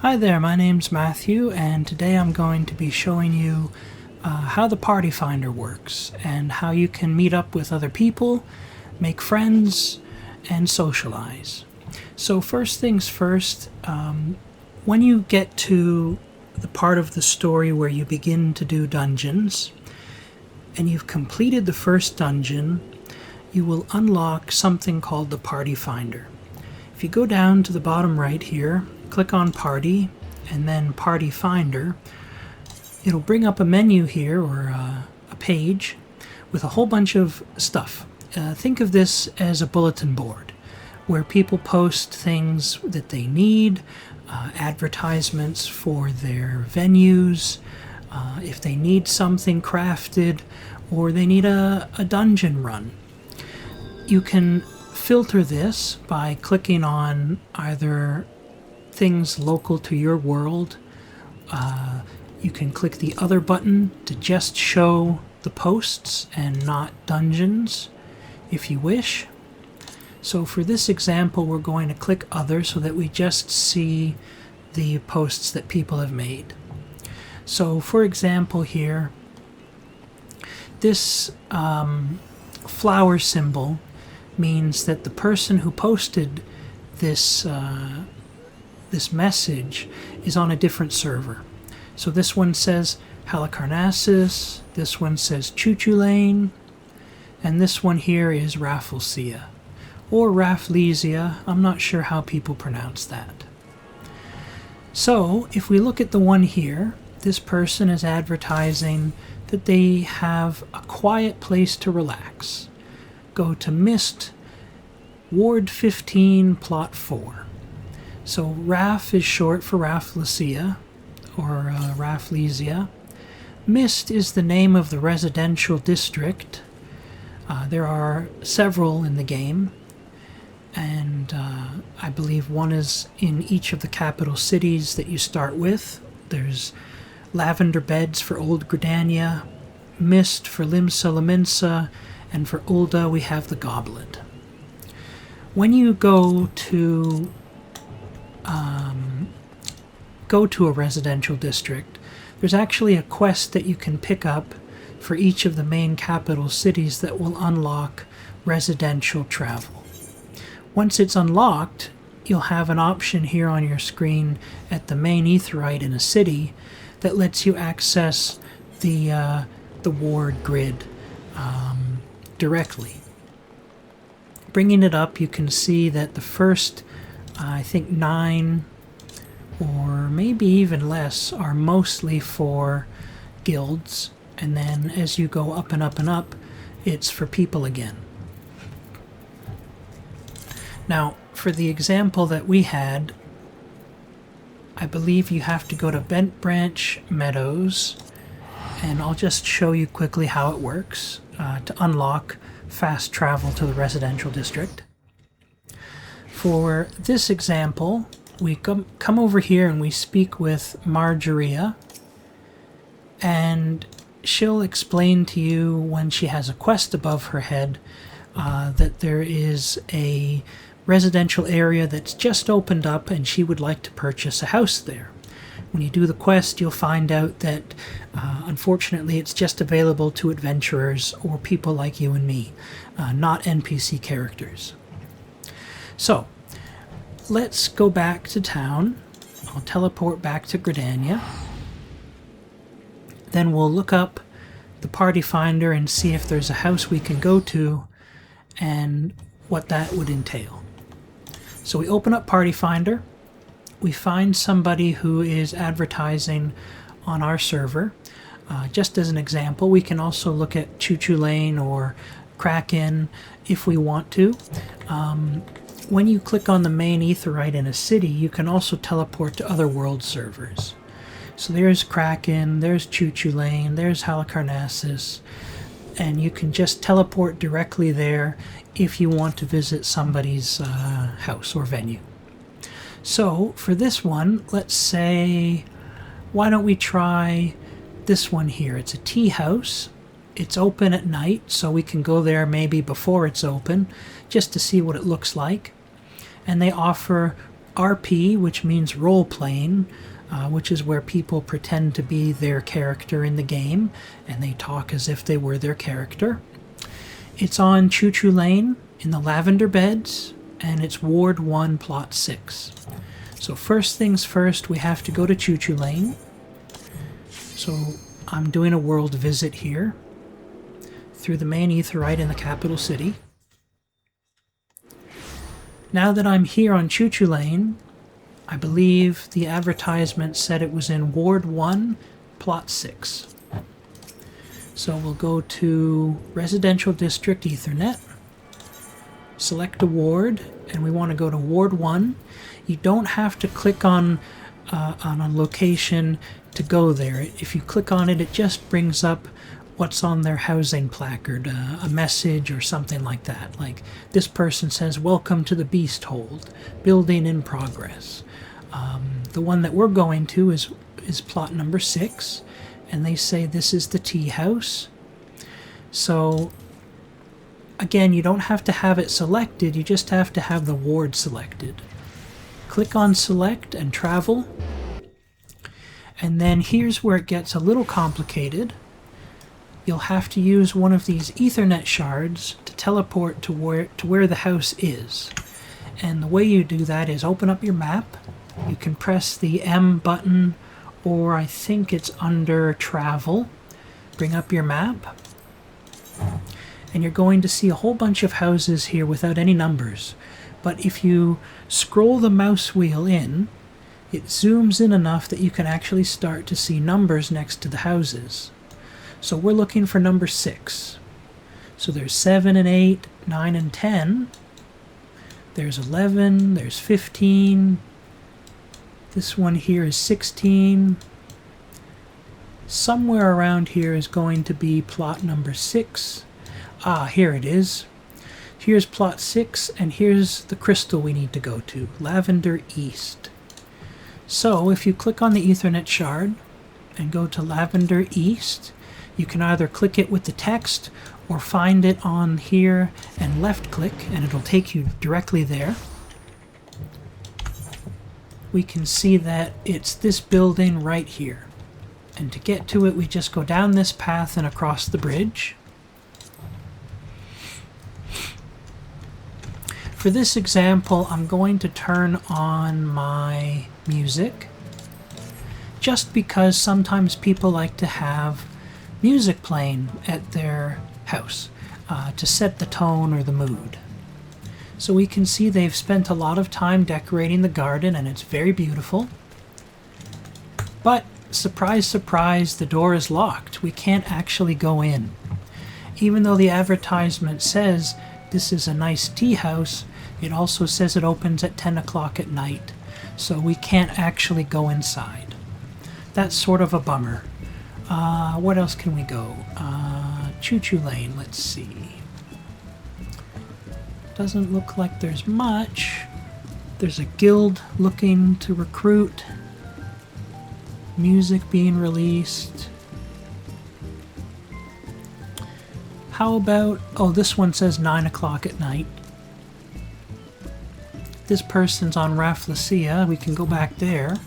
Hi there, my name's Matthew, and today I'm going to be showing you how the Party Finder works and how you can meet up with other people, make friends, and socialize. So first things first, when you get to the part of the story where you begin to do dungeons, and you've completed the first dungeon, you will unlock something called the Party Finder. If you go down to the bottom right here, click on Party, and then Party Finder, it'll bring up a menu here, or a page, with a whole bunch of stuff. Think of this as a bulletin board, where people post things that they need, advertisements for their venues, if they need something crafted, or they need a dungeon run. You can filter this by clicking on either things local to your world. You can click the other button to just show the posts and not dungeons if you wish. So for this example, we're going to click other so that we just see the posts that people have made. So for example here, this flower symbol means that the person who posted this this message is on a different server. So this one says Halicarnassus, this one says Chuchulainn, and this one here is Rafflesia, or Rafflesia. I'm not sure how people pronounce that. So if we look at the one here, this person is advertising that they have a quiet place to relax. Go to Mist, Ward 15, Plot 4. So Raff is short for Rafflesia, or Rafflesia. Mist is the name of the residential district. There are several in the game, and I believe one is in each of the capital cities that you start with. There's Lavender Beds for Old Gridania, Mist for Limsa Lominsa, and for Ul'dah we have the Goblet. When you go to a residential district, there's actually a quest that you can pick up for each of the main capital cities that will unlock residential travel. Once it's unlocked, you'll have an option here on your screen at the main aetheryte in a city that lets you access the ward grid directly. Bringing it up, you can see that the first, I think 9 or maybe even less are mostly for guilds, and then as you go up and up and up, it's for people again. Now, for the example that we had, I believe you have to go to Bent Branch Meadows, and I'll just show you quickly how it works to unlock fast travel to the residential district. For this example, we come over here and we speak with Marjoria, and she'll explain to you when she has a quest above her head that there is a residential area that's just opened up and she would like to purchase a house there. When you do the quest, you'll find out that unfortunately it's just available to adventurers or people like you and me, not NPC characters. So let's go back to town. I'll teleport back to Gridania. Then we'll look up the Party Finder and see if there's a house we can go to and what that would entail. So we open up Party Finder. We find somebody who is advertising on our server. Just as an example, we can also look at Chuchulainn or Kraken if we want to. When you click on the main aetheryte in a city, you can also teleport to other world servers. So there's Kraken, there's Chuchulainn, there's Halicarnassus, and you can just teleport directly there if you want to visit somebody's house or venue. So for this one, let's say, why don't we try this one here? It's a tea house. It's open at night, so we can go there maybe before it's open just to see what it looks like. And they offer RP, which means role-playing, which is where people pretend to be their character in the game, and they talk as if they were their character. It's on Choo Choo Lane in the Lavender Beds, and it's Ward 1, Plot 6. So first things first, we have to go to Choo Choo Lane. So I'm doing a world visit here through the main Aetheryte in the capital city. Now that I'm here on Choo Choo Lane, I believe the advertisement said it was in Ward 1, Plot 6. So we'll go to Residential District Ethernet, select a ward, and we want to go to Ward 1. You don't have to click on a location to go there. If you click on it, it just brings up what's on their housing placard, a message or something like that. Like this person says, "Welcome to the Beast Hold, building in progress." The one that we're going to is plot number 6, and they say this is the tea house. So again, you don't have to have it selected, you just have to have the ward selected. Click on select and travel, and then here's where it gets a little complicated. You'll have to use one of these Ethernet shards to teleport to where the house is. And the way you do that is open up your map. You can press the M button, or I think it's under travel. Bring up your map. And you're going to see a whole bunch of houses here without any numbers. But if you scroll the mouse wheel in, it zooms in enough that you can actually start to see numbers next to the houses. So we're looking for number 6. So there's 7 and 8, 9 and 10. There's 11, there's 15. This one here is 16. Somewhere around here is going to be plot number 6. Ah, here it is. Here's plot 6, and here's the crystal we need to go to, Lavender East. So if you click on the Ethernet shard and go to Lavender East, you can either click it with the text or find it on here and left click, and it'll take you directly there. We can see that it's this building right here. And to get to it, we just go down this path and across the bridge. For this example, I'm going to turn on my music, just because sometimes people like to have music playing at their house to set the tone or the mood. So we can see they've spent a lot of time decorating the garden, and it's very beautiful. But surprise, surprise, the door is locked. We can't actually go in. Even though the advertisement says this is a nice tea house, it also says it opens at 10 o'clock at night. So we can't actually go inside. That's sort of a bummer. What else can we go? Choo Choo Lane, let's see. Doesn't look like there's much. There's a guild looking to recruit. Music being released. How about, oh, this one says 9 o'clock at night. This person's on Rafflesia. We can go back there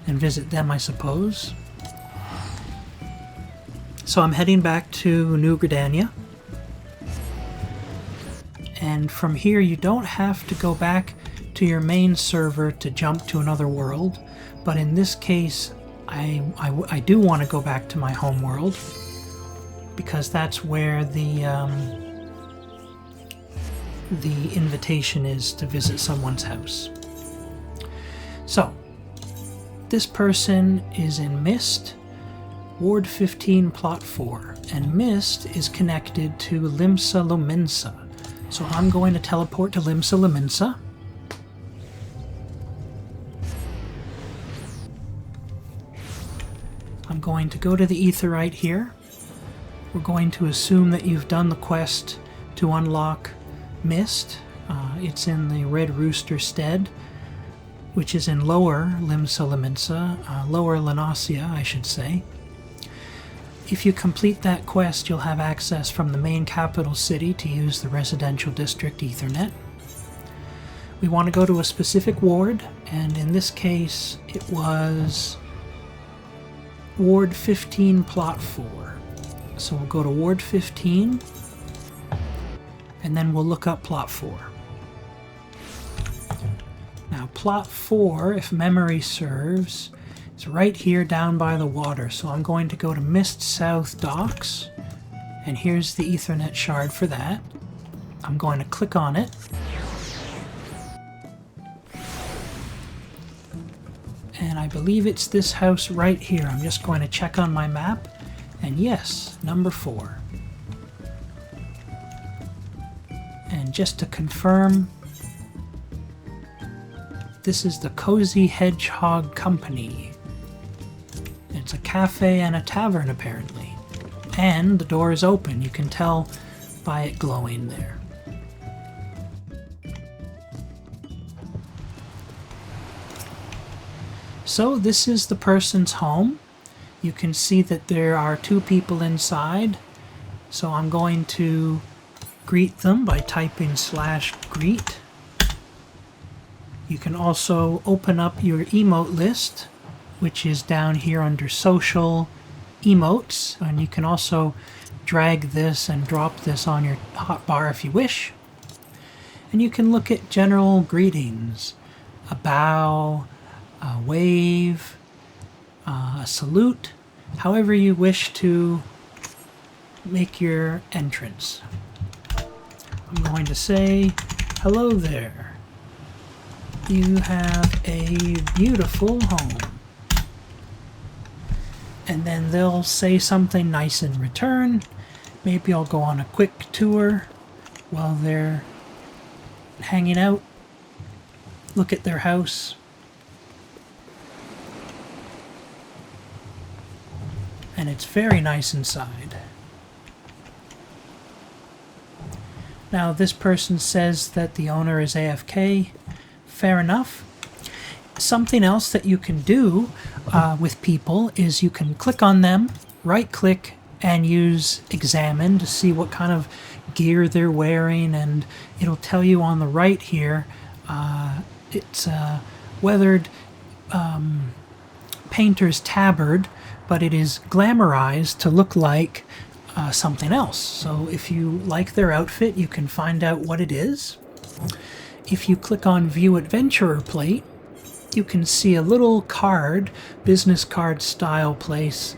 and visit them, I suppose. So I'm heading back to New Gridania. And from here, you don't have to go back to your main server to jump to another world. But in this case, I do want to go back to my home world, because that's where the invitation is to visit someone's house. So, this person is in Mist, Ward 15, Plot 4, and Mist is connected to Limsa Lominsa. So I'm going to teleport to Limsa Lominsa. I'm going to go to the Aetheryte here. We're going to assume that you've done the quest to unlock Mist. It's in the Red Rooster Stead, which is in Lower Limsa Lominsa, Lower Lanasia, I should say. If you complete that quest, you'll have access from the main capital city to use the Residential District Ethernet. we want to go to a specific ward, and in this case it was Ward 15, Plot 4. So we'll go to Ward 15, and then we'll look up Plot 4. Now Plot 4, if memory serves, is right here down by the water. So I'm going to go to Mist South Docks, and here's the Ethernet shard for that. I'm going to click on it. And I believe it's this house right here. I'm just going to check on my map. And yes, number 4. And just to confirm, this is the Cozy Hedgehog Company. It's a cafe and a tavern, apparently. And the door is open. You can tell by it glowing there. So this is the person's home. You can see that there are 2 people inside. So I'm going to greet them by typing /greet. You can also open up your emote list, which is down here under social emotes, and you can also drag this and drop this on your hotbar if you wish. And you can look at general greetings, a bow, a wave, a salute, however you wish to make your entrance. I'm going to say, hello there. You have a beautiful home. And then they'll say something nice in return. Maybe I'll go on a quick tour while they're hanging out. Look at their house. And it's very nice inside. Now this person says that the owner is AFK. Fair enough. Something else that you can do with people is you can click on them, right click, and use examine to see what kind of gear they're wearing, and it'll tell you on the right here it's a weathered painter's tabard, but it is glamorized to look like something else. So if you like their outfit, you can find out what it is. If you click on View Adventurer Plate, you can see a little card, business card style place,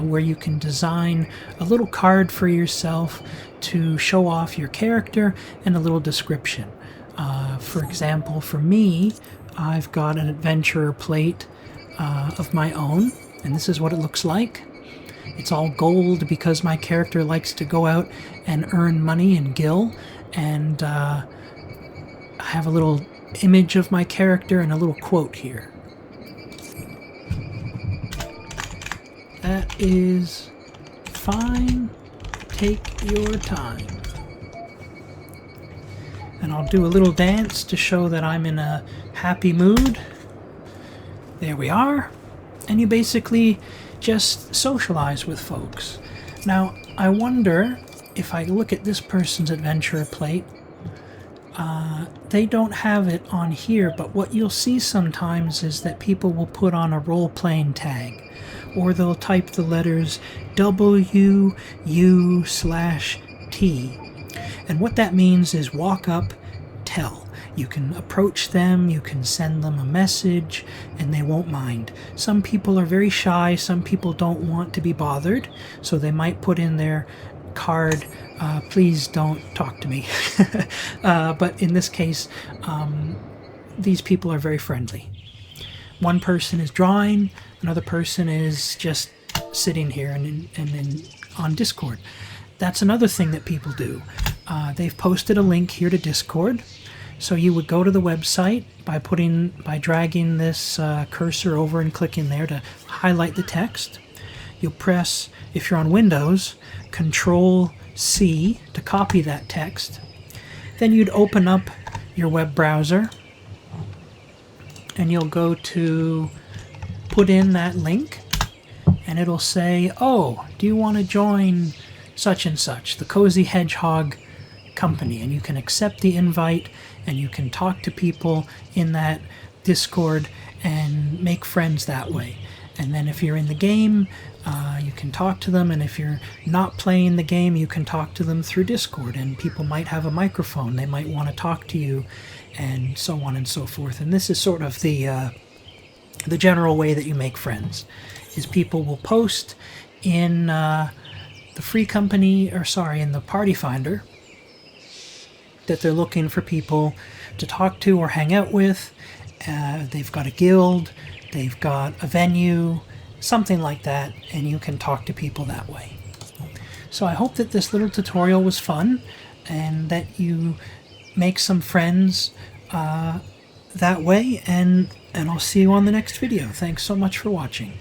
where you can design a little card for yourself to show off your character and a little description. For example, for me, I've got an adventurer plate of my own, and this is what it looks like. It's all gold because my character likes to go out and earn money and gil, and I have a little image of my character and a little quote here. That is fine. Take your time. And I'll do a little dance to show that I'm in a happy mood. There we are. And you basically just socialize with folks. Now, I wonder if I look at this person's adventurer plate, they don't have it on here, but what you'll see sometimes is that people will put on a role-playing tag, or they'll type the letters WU/T. And what that means is walk up, tell. You can approach them, you can send them a message, and they won't mind. Some people are very shy, some people don't want to be bothered, so they might put in their card, please don't talk to me. But in this case, these people are very friendly. One person is drawing, another person is just sitting here and on Discord. That's another thing that people do. They've posted a link here to Discord. So you would go to the website by dragging this cursor over and clicking there to highlight the text. You'll press, if you're on Windows, Control-C to copy that text. Then you'd open up your web browser and you'll go to put in that link, and it'll say, oh, do you want to join such and such, the Cozy Hedgehog company, and you can accept the invite and you can talk to people in that Discord and make friends that way. And then if you're in the game, you can talk to them, and if you're not playing the game, you can talk to them through Discord, and people might have a microphone, they might want to talk to you, and so on and so forth. And this is sort of the general way that you make friends, is people will post in the free company, or sorry, in the Party Finder, that they're looking for people to talk to or hang out with. They've got a guild, they've got a venue, something like that, and you can talk to people that way. So I hope that this little tutorial was fun, and that you make some friends that way, and I'll see you on the next video. Thanks so much for watching.